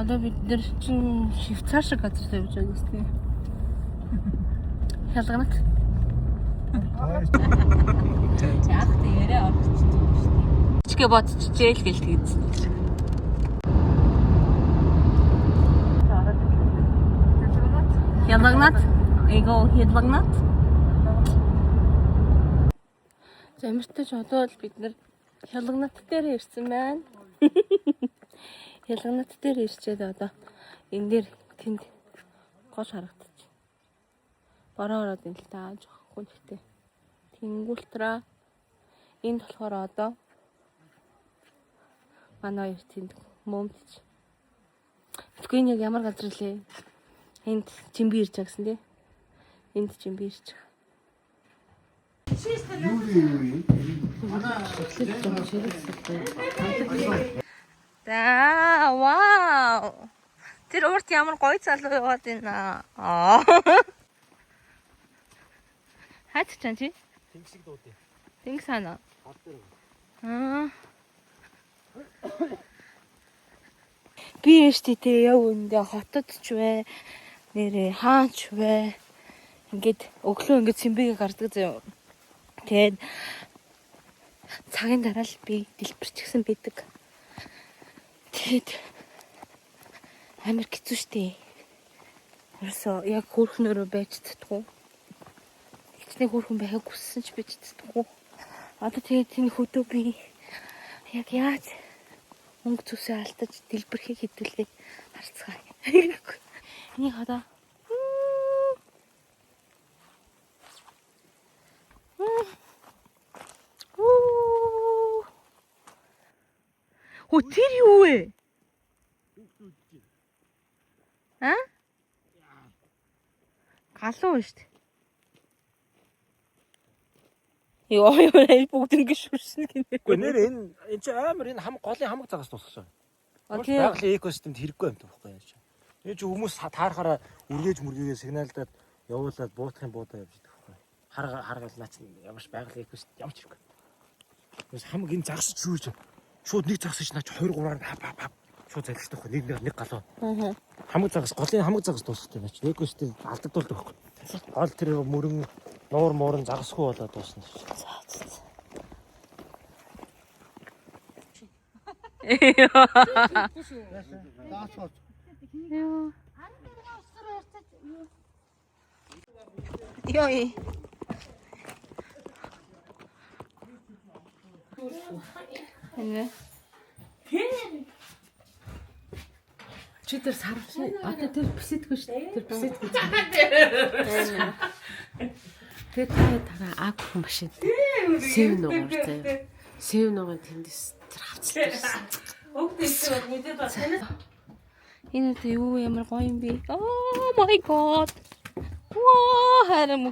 Одоо бид нэр чинь Швейцар шиг газар тавьж байгаа гэсэн. Хялганат. Яах вэ яриа орчихсон шүү дээ. Чигээ бодчихжээ л гээл тэгсэн. Хялганат. Эго хялганат. За ямартай ч одоо л бид нэр хялганат дээр ирсэн байна. Хялганат дээр ирчээд одоо энэ дээр тэнд гол харагдчих. Бороо ороод ин л та жоохон хүнхтэй. Тэнгүүлтраа энд болохоор одоо манай хоёр тэнд мөмдөж. Тэгэхгүй энэ яг ямар газар лээ? Энд жимби ирж байгаа гэсэн тий. Энд жимби ирж байгаа. Да, вау. Тэр урт ямар гоё залуу яваад байна. Хаач чан чи? Тэнгисийг дуудъя. Тэнгис хана. Би ээжтэй яв үндэ хотод ч вэ. Нэрээ хаач вэ. Ингээд өглөө ингээд цэмбэгээ гардаг заяа. Тэгээд цагийн дараа л би дэлбэрчихсэн байдаг. Тэгэд амар хэцүү штий. Ерөөсөө яг хөөрхнөрөө байж чаддгүй. Ихний хөөрхөн байхыг хүссэн ч байж чаддгүй. Одоо тэгээд тэний хөдөө би яг яаж өнгө зүсээ алдаж дэлбэрхийг хэдүүлээ харцгаая. Энийг одоо Хөө тэр юу вэ? Галуу шүү дээ. Йоо энэ бүгд ингэ шүрсэн гинэ. Үгүй нэр энэ чи амар энэ голын хамаг загас тусгасан. Байгалийн экосистемд хэрэггүй юм таахгүй яаж. Энэ чи хүмүүс таарахаараа үргээж мөргийгээ сигналдаад явуулаад буутах юм буудаа явж идэх байхгүй. Харгал наач ямарч байгалийн экосистем ямарч хэрэггүй. Тэгээс хамаг энэ загас шүүж шууд нэг загас чи наач 2 3-аар хап шууд залхдаг байхгүй. Нэг галуу. Хамаг загас голын хамаг загас дуусахтай наач экосистем алдагдуулдаг байхгүй. Гол тэр мөрөн нуур муурын загасгүй болоод дуусна шүү. Йой. Энэ. Чи тэр сарвч одоо тэр бисэдгүй шүү дээ. Тэр бисэдгүй. Тэр тараа агх машин. Сэв нугаар заяа. Сэв нугаар тэндээс тэр хавцлаа. Өгдөөс мэдээд байна. Энэ юу ямар гоё юм бэ? Oh my god. Ваа харам.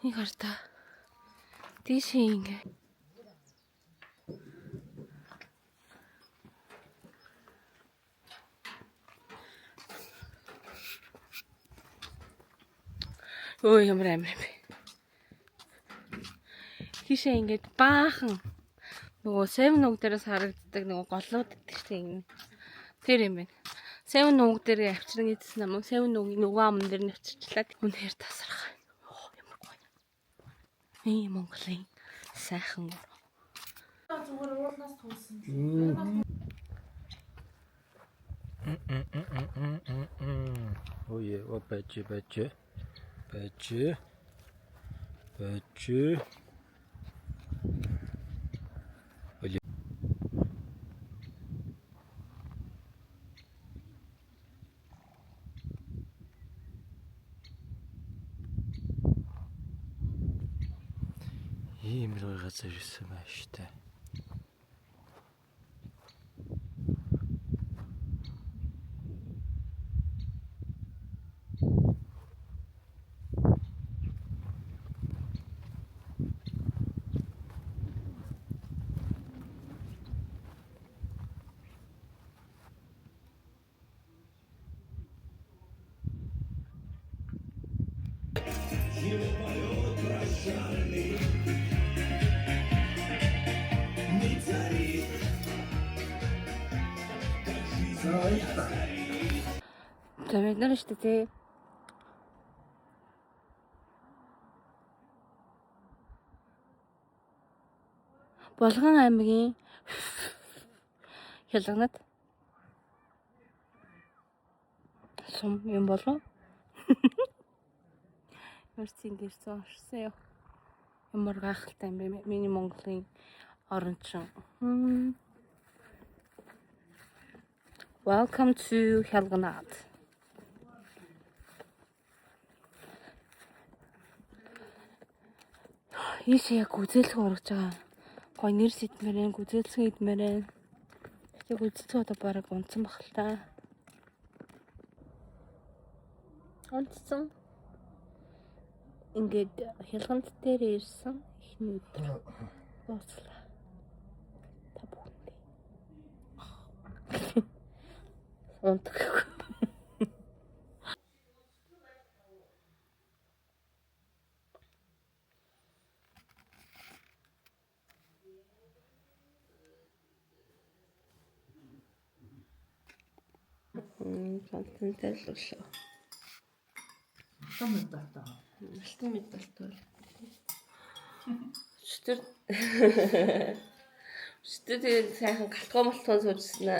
Нэг харта. Тийш ингэ. Ой ямар амар юм бэ. Тийшээ ингээд баахан нөгөө 7 нүг дээрээс харагддаг нөгөө голлууд гэдэг чинь тэр юм байна. 7 нүг дээр авчирна гэдсэн юм уу? 7 нүгийн нөгөө ам дээр нь авчирчлаад үнээр тасархаа. Ямар гоё. Эй Монголын сайхан. Зүгээр уулнаас туулсан. Ой, бачи. Ийм л газар ирсэн байна штэ. За бид нар шүү дээ. Болгон аймгийн Хялганад сум юм болов? Өрцийн гэрсэн орсон ёо. Ямар гайхалтай юм бэ? Миний Монголын орончин. Welcome to Хялганад. Ийш яг үзэлэх урагж байгаа. Гой нэр сэтмэрэн, гүзэлсэн идмэрэн. Яг үзэлцээ одоо бараг унтсан бах л та. Унтсан. Ингээд Хялганд дээр ирсэн ихний өдөр. Бооцлаа. Та бүхэндээ. Унтах. Контенттэй л өглөө. Алтан медалтай бол. Өчтөр тэгээд сайхан галтгоо малтгоо суужснаа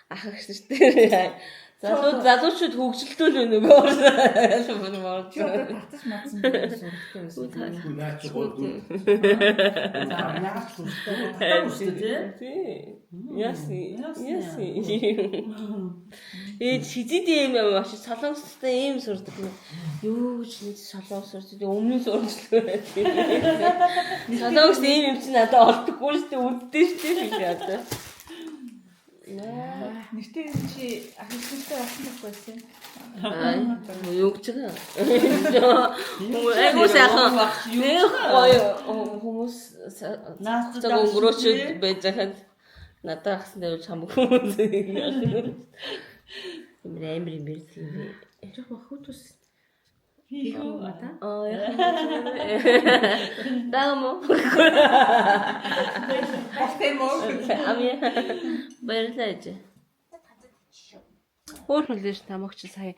ах агш дээр. Залуучууд хөгжилтүүл нөгөө өөрөө. Татаж мадсан дээр сурахтай байсан. Яси. Шидэд юм маш солонгостой ийм сурдаг юм. Юу ч нэг солонгос сурдаг. Өмнө сурчлаа байдаг. Солонгос ийм юм чи надад олдохгүй шүү дээ. Үддээ шүү дээ одоо. Нэртэй чи ахиглалтай болсон байсан. Юу гэж байгаа. Айгуу сайхан. Нэг гоё хүмүүс цаг өнгөрөөчөд байж хаад надад ахсан дээр хамаг хүмүүс амар мэрсэн би. Жохо хөтөс. Хийхүү. Дамо. Амия. Баярлалаа. Хөөрхөлж тамагч сая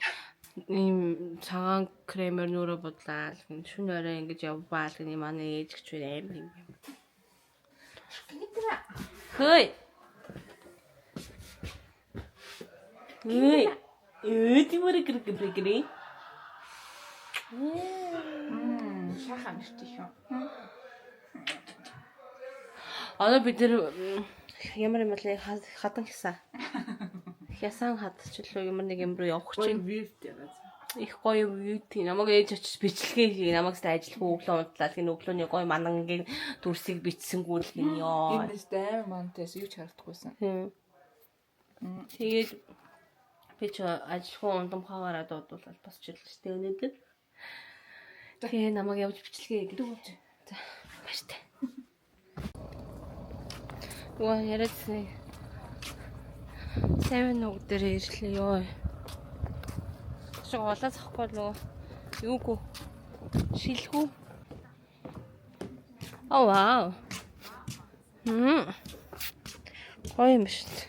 ийм цагаан кремээр нүрэ бодлаа. Шүн орой ингэж явбаал гэнэ манай ээж гэж амар юм. Хөөй. Тиймэр гэргэрэг. Шаха мэртий шүү. Одоо бид нэр ямар юм бэ хадан хясаа. Хясан хадчлаа ямар нэг юм руу явах чинь их гоё юу тийм намайг ээж очиж бичлэгээ хий намайг сте ажиллах өглөө унтлаа гин өглөөний гоё манангийн дүрсийг бичсэнгүүл гин ёо. Энэ дэм мантес юу ч харагдахгүйсэн. Тэгээд би ч ажиллах ундам хаваараа дуудуулаад босч ирлээ штэ өнөөдөр. Тэгээ намайг явж бичлэгээ гэдэг үү. За баяртай. Гоо яриадсан. Савин үг дээр ирлээ ёо. Шиг улаас ахгүй нөгөө юугүй шилхүү. Оо вау. Гоё юм шүү дээ.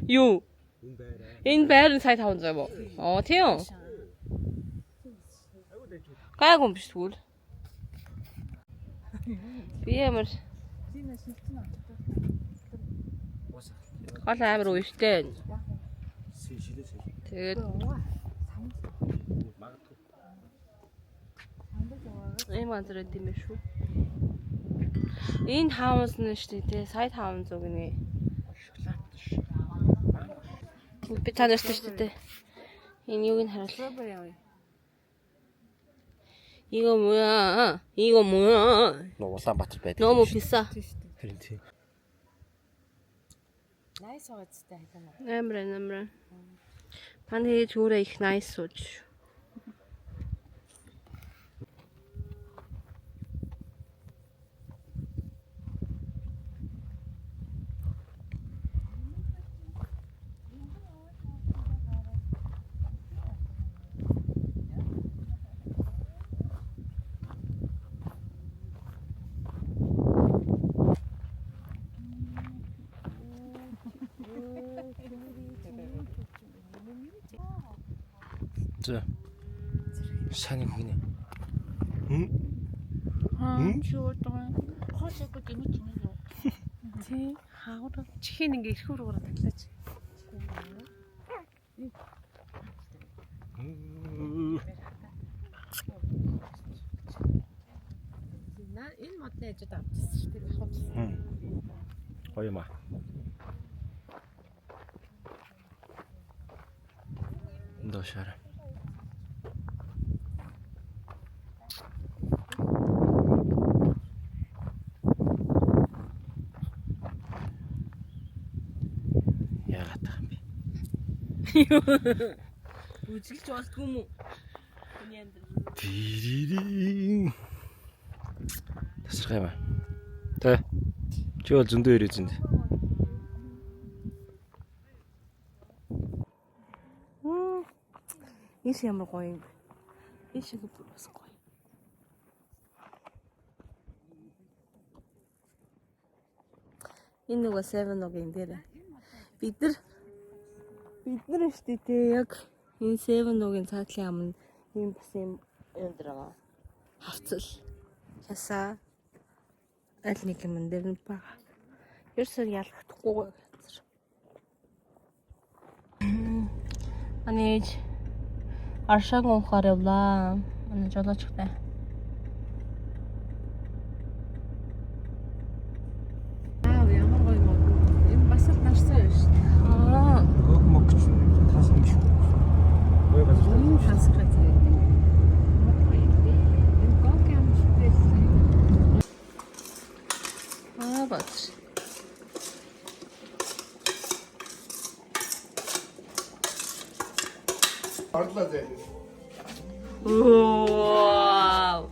Юу? Энэ байр нь сая 500 юм уу? Тийм. Гайгүй юм биш тэгвэл. Би ямар гол амар ууштай. Тэгээд ийм андраа тийм ээ шүү. Энэ хаус нь шүү дээ. Сая 500 гинэ. Би танартай шүү дээ. Энэ юуг нь харуул. Иго 뭐야? Улаанбаатар байдаг. 너무 비싸. Харин тийм. Найс байгаадтай хайдаа. Амар. Манай ээж өөрөө их nice сууж. За. Сайн хийнэ. Чи удаа хоошоо гэмэж юм юу? Тий, хаагур чихэн ингээ эрхүүр ураа татлаач. На энэ модны ажид авчихсан шүү дээ. Авчихсан. Гоё юм аа. Дошара. Яагаад юм бэ? Үжилж болдгүй юм уу? Хүний амьдрал. Тиририйн. Тасархай юм аа. Тэ. Чи бол зөндөө ирээд зэнд. Иш ямар гоё юм. Иш их бас гоё. Энэ нөгөө 7-ын дээр бид нар штэ яг энэ 7-ын цаатлын ам нь ийм бас юм өндөр байгаа. Хавцал. Хасаа аль нэг юм дээр нь байгаа. Ерөөсөө ялгахдаггүй газар. Аниж аршааг уухаар явлаа. Манай жолоочтой. Ямар гоё мод. Энэ бас л нарсан юм шүү дээ. Хөөх мөгч тас юм шүү. Гоё газар. Энэ хансах газар. Энэ гог юм шүү дээ. Бац. Орлоо зэ. Вау.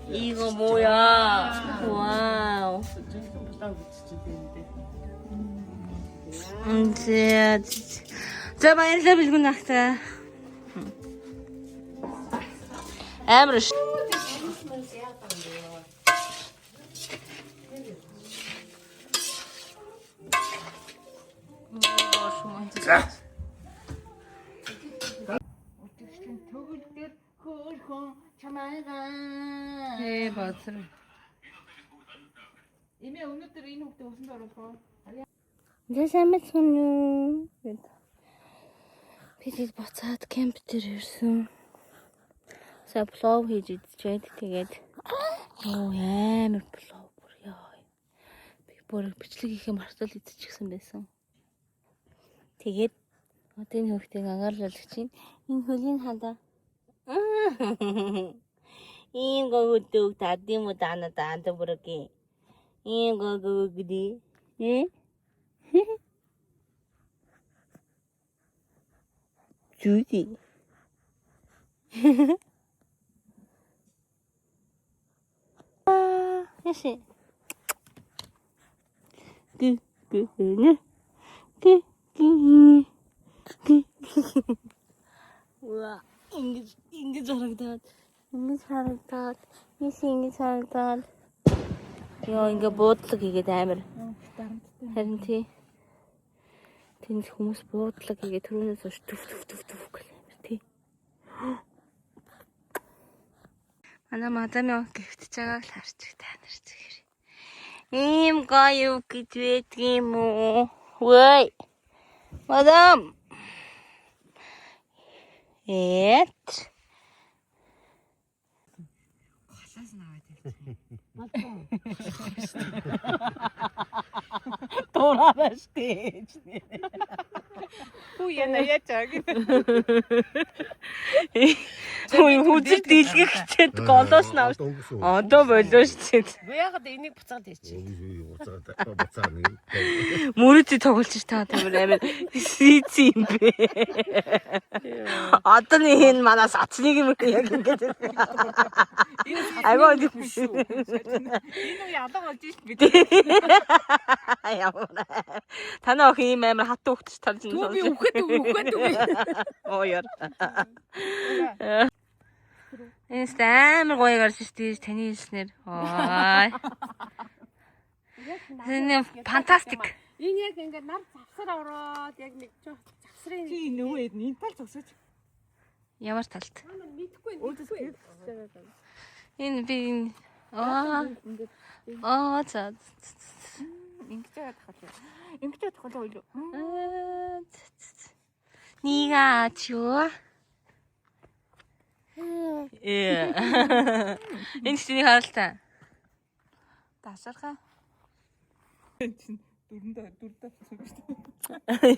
이거 뭐야? 와우. 진짜. За баярлалаа бэлгүн ахта. Амар ш. За. Төгөлдөр хөөрхөн чамайгаа. бацар. Эмээ өнөөдөр энэ хүүхдээ усанд оруулах уу? Сайн мэдсэн үү? Бид буцаад кемп дээр ирсэн. Саплов хийж идчихэд тэгээд ёо амар плов бүр ёо. Би бүр бичлэг хийх юм мартал идчихсэн байсан. Тэгээд одоо энэ хүүхдийг агааруулж чинь энэ хөлийн хандаа. Ийм гогддог тадим удаа надад бүрэг. Ийм гогддаг. Judy. Яши. Уа, ингэж харагдаад. Ингэж харагдаад. Яа, ингээ буудлаг хийгээд амар. Харин тий. Тэнд хүмүүс буудлаг хийгээд түрүүнээс хойш төв гэх амар тий. Манай мадам гихтж байгааг л харж та нар зүгээр. Ийм гоё гэж байдгийм үү? Вэй. Мадам. Эт. Халаас наваад хэлчих. Дураараш гэж. Хүү яна ячаг. Хүү хүзэл дийлгэх чид голоос навш. Одоо болоо шүү дээ. Яагаад энийг буцаад яачих? Буцаа нэг. Мөрөдөө тоглож та тамир амар сийци юм бэ. Одоо энэ манаас ацныг юм яг ингэж. Айгаа Энэ уу ялга болж шít бид. Ямар. Танаа охин ийм амар хатуу хөвгч тарж Би үхээд үгүй. оо яар. Энэ амар гоё гарч ирсэн таны хэлснээр. Ой. Энэ фантастик. Энэ яг ингээд нар завсар ороод яг нэг завсрын Чи нөгөө энэ тал зогсож. Ямар талд? Мэдхгүй. Энэ би за. Ингэж тахал. Ингэж тахал ойлоо. 네가 좋아? 예. Энэ чиний харалтаа. Ташархаа. Дөрөндөө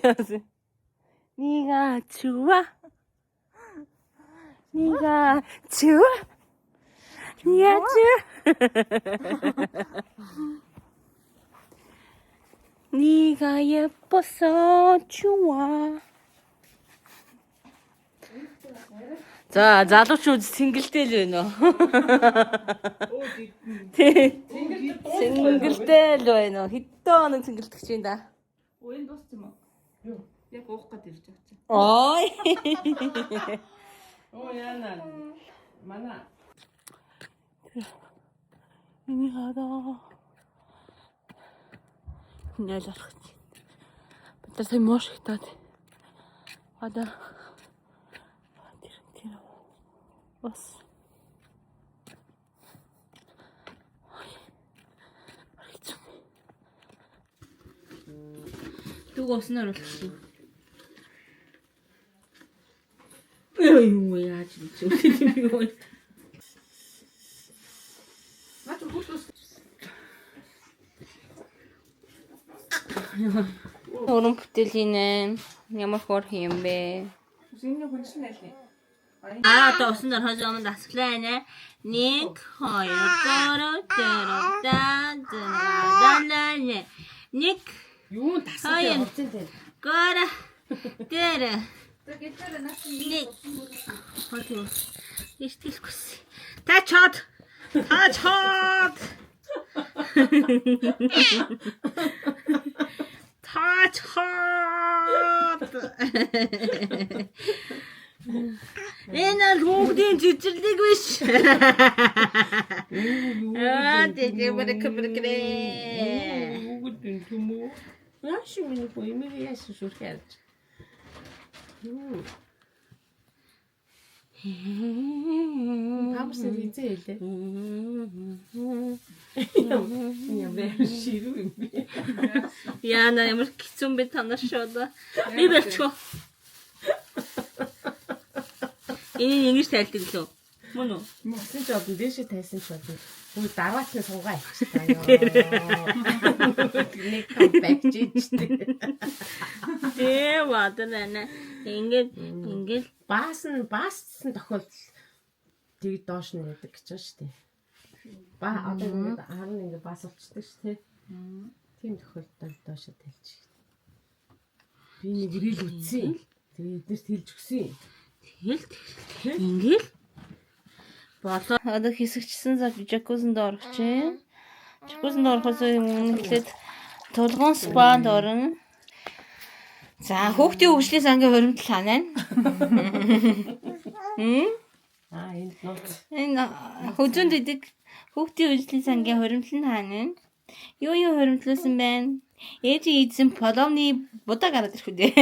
яасан. 네가 좋아? 네가 좋아? 네가 좋아? 네가 예뻐서 좋아. За, залуучууд сингэлтэй л байна уу? Сингэлтэй л байна уу? Хэдэн хоног сингэлдэх чинь да? Уян дууссан юм уу? Яг уух гээд ирж байгаа чинь. Ой. Оо яана. Манай Миний хараа. Нэл арах чинь. Бид нар сайн мош хитаад. Одоо тэр бас Түг уснаар болчихсон. Юу яаж зүйл юм бэ? Уран бүтээлийн ямар хор юм бэ? Шинэ хүнсэн байлээ. Одоо уснаар хожоо өмнө дасглаа нэ. 1 2 3 4 5 6 юу дасгалтай болсон те. Гора. Гэр. Тэгээд наас Хатуу. Истэлхэс. Та чад. Энэ хүүхдийн цэцэрлэг биш. Тэгээ бэркэ. Хүүгд юм уу? Яаш миний боимыг яаш шүрхэж. Памсэр хийзээ хэлээ. Яа бэ ширүү юм бэ? Яна ямар хэцүү бэ танаас шууд. Би бэлчгөө. Энэ ингэж тайлдаг лөө. Мөн үү? Мосын ч одоо дээшээ тайсан ч одоо. Үгүй дараач нь суугаа ичтэй. Нэг компакт жижигтэй. Ваданаа. Ингээд Баасан тохиолдол тэг доош нь байдаг гэж байна шүү дээ. Ба одоо ингээд 10 ингээд бас болчдөг шүү дээ. Тийм тохиолдолд доошо тавьчих. Би нэг ирэл үтсэн. Тэгээ эднэрт хэлж өгсөн. тэгэл ингээд болоо. Одоо хэсэгчсэн за жакузанд орох чинь. Жакузанд орохоос өмнө эхлээд тулгуун спанд орно. За хүүхдийн хөгжлийн сангийн хуримтлал хаана вэ? Энд нууц. Энэ хөзөнд идэг хүүхдийн хөгжлийн сангийн хуримтлал нь хаана вэ? Юу хуримтлуулсан байна? Ээж ийдсэн половны будаа гараад ирэх үү дээ.